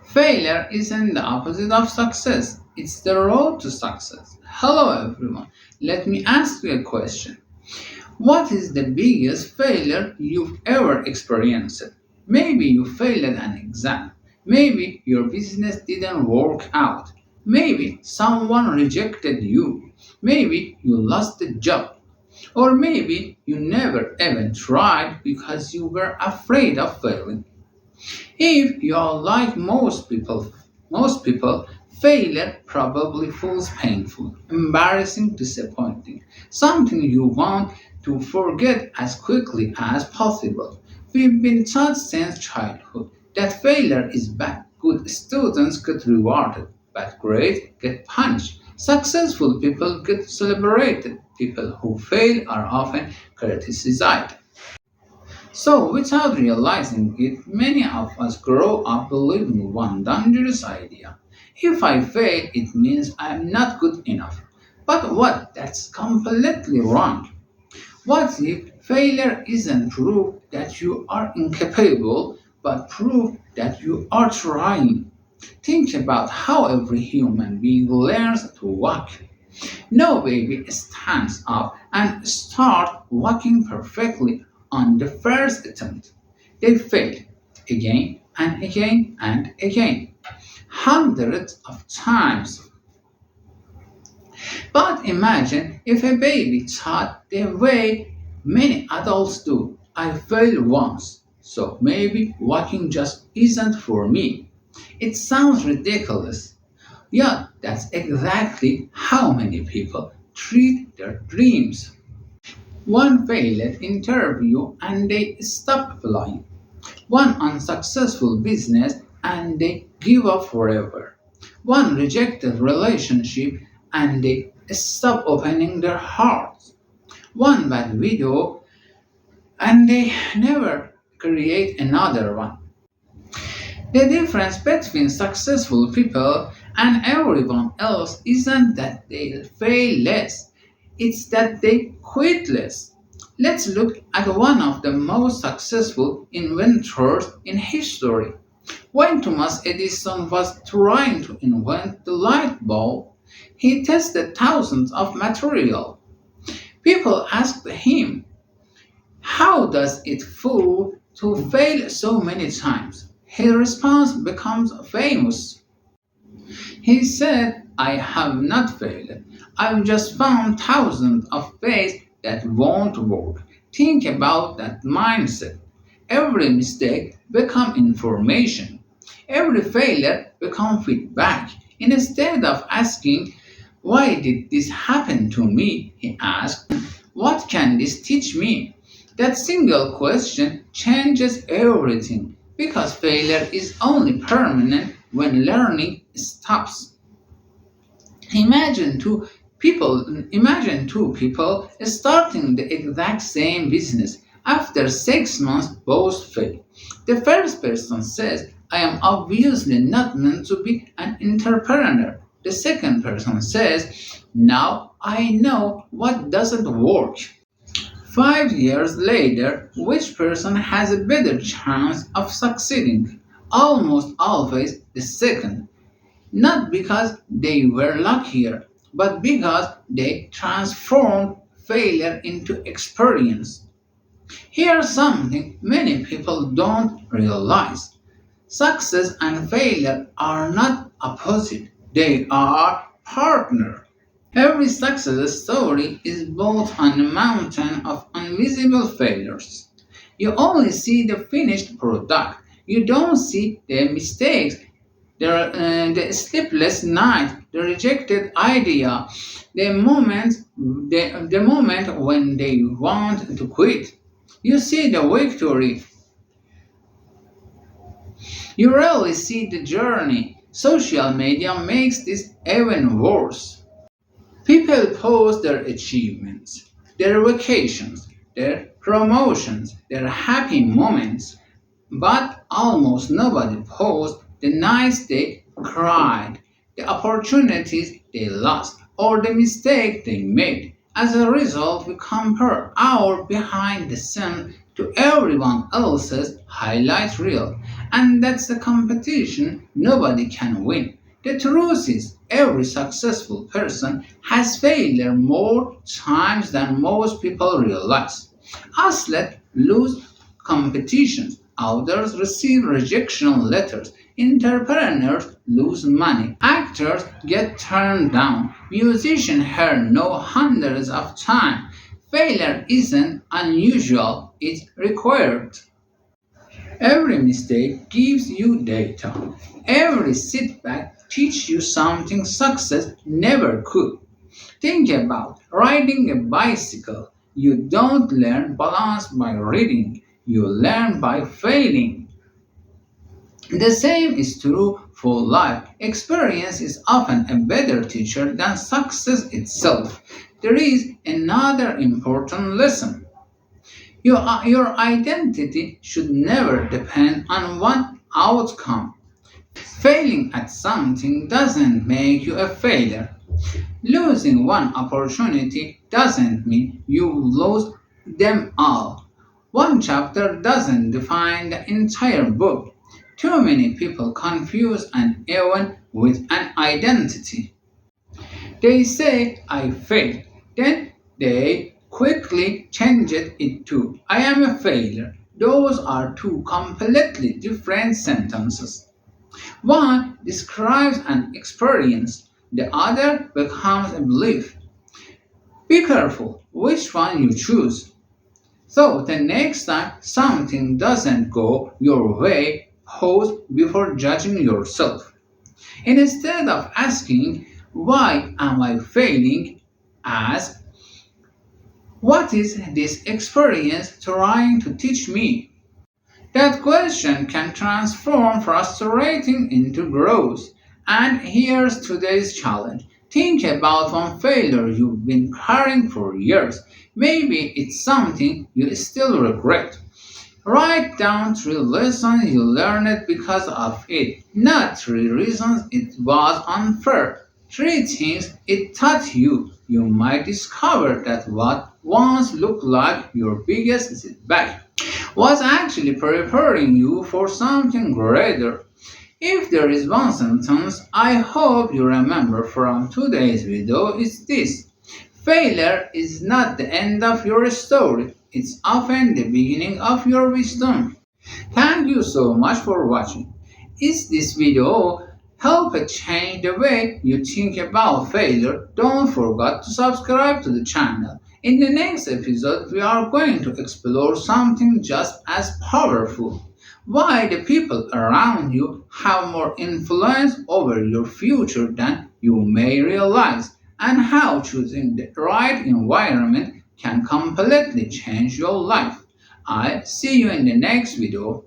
Failure isn't the opposite of success, it's the road to success. Hello, everyone. Let me ask you a question. What is the biggest failure you've ever experienced? Maybe you failed an exam. Maybe your business didn't work out. Maybe someone rejected you. Maybe you lost a job. Or maybe you never even tried because you were afraid of failing. If you are like most people, failure probably feels painful, embarrassing, disappointing, something you want to forget as quickly as possible. We've been taught since childhood that failure is bad. Good students get rewarded, but great get punished. Successful people get celebrated. People who fail are often criticized. So, without realizing it, many of us grow up believing one dangerous idea. If I fail, it means I am not good enough. But what? That's completely wrong. What if failure isn't proof that you are incapable, but proof that you are trying? Think about how every human being learns to walk. No baby stands up and starts walking perfectly on the first attempt. They fail again and again and again, hundreds of times. But imagine if a baby thought the way many adults do. I failed once, so maybe walking just isn't for me. It sounds ridiculous. Yeah, that's exactly how many people treat their dreams. One failed interview and they stop applying. One unsuccessful business and they give up forever. One rejected relationship and they stop opening their hearts. One bad video and they never create another one. The difference between successful people and everyone else isn't that they fail less, it's that they quit less. Let's look at one of the most successful inventors in history. When Thomas Edison was trying to invent the light bulb, he tested thousands of material. People asked him, how does it feel to fail so many times? His response becomes famous. He said, I have not failed. I've just found thousands of ways that won't work. Think about that mindset. Every mistake becomes information. Every failure becomes feedback. Instead of asking, why did this happen to me? He asked, what can this teach me? That single question changes everything because failure is only permanent when learning stops. Imagine two people starting the exact same business. After 6 months, both fail. The first person says, I am obviously not meant to be an entrepreneur. The second person says, now I know what doesn't work. 5 years later, which person has a better chance of succeeding? Almost always the second. Not because they were luckier, but because they transformed failure into experience. Here's something many people don't realize. Success and failure are not opposite, they are partners. Every success story is built on a mountain of invisible failures. You only see the finished product. You don't see the mistakes, the sleepless night, the rejected idea, the moment when they want to quit. You see the victory. You rarely see the journey. Social media makes this even worse. People post their achievements, their vacations, their promotions, their happy moments, but almost nobody posts the nights they cried, the opportunities they lost, or the mistake they made. As a result, we compare our behind the scene to everyone else's highlight reel, And that's the competition nobody can win. The truth is, every successful person has failed more times than most people realize. Athletes lose competitions, authors receive rejection letters, entrepreneurs lose money, actors get turned down, musicians hear no hundreds of times. Failure isn't unusual, it's required. Every mistake gives you data. Every setback teaches you something success never could. Think about riding a bicycle. You don't learn balance by reading, you learn by failing. The same is true for life. Experience is often a better teacher than success itself. There is another important lesson. Your identity should never depend on one outcome. Failing at something doesn't make you a failure. Losing one opportunity doesn't mean you lose them all. One chapter doesn't define the entire book. Too many people confuse an event with an identity. They say, I failed. Then they quickly change it to, I am a failure. Those are two completely different sentences. One describes an experience, the other becomes a belief. Be careful which one you choose. So the next time something doesn't go your way, pause before judging yourself. Instead of asking, why am I failing? Ask, what is this experience trying to teach me? That question can transform frustrating into growth. And here's today's challenge. Think about one failure you've been carrying for years. Maybe it's something you still regret. Write down three lessons you learned because of it, not three reasons it was unfair. Three things it taught you. You might discover that what once looked like your biggest setback was actually preparing you for something greater. If there is one sentence I hope you remember from today's video, is this. Failure is not the end of your story, it's often the beginning of your wisdom. Thank you so much for watching. Is this video helped change the way you think about failure? Don't forget to subscribe to the channel. In the next episode, we are going to explore something just as powerful. Why the people around you have more influence over your future than you may realize, and how choosing the right environment can completely change your life. I'll see you in the next video.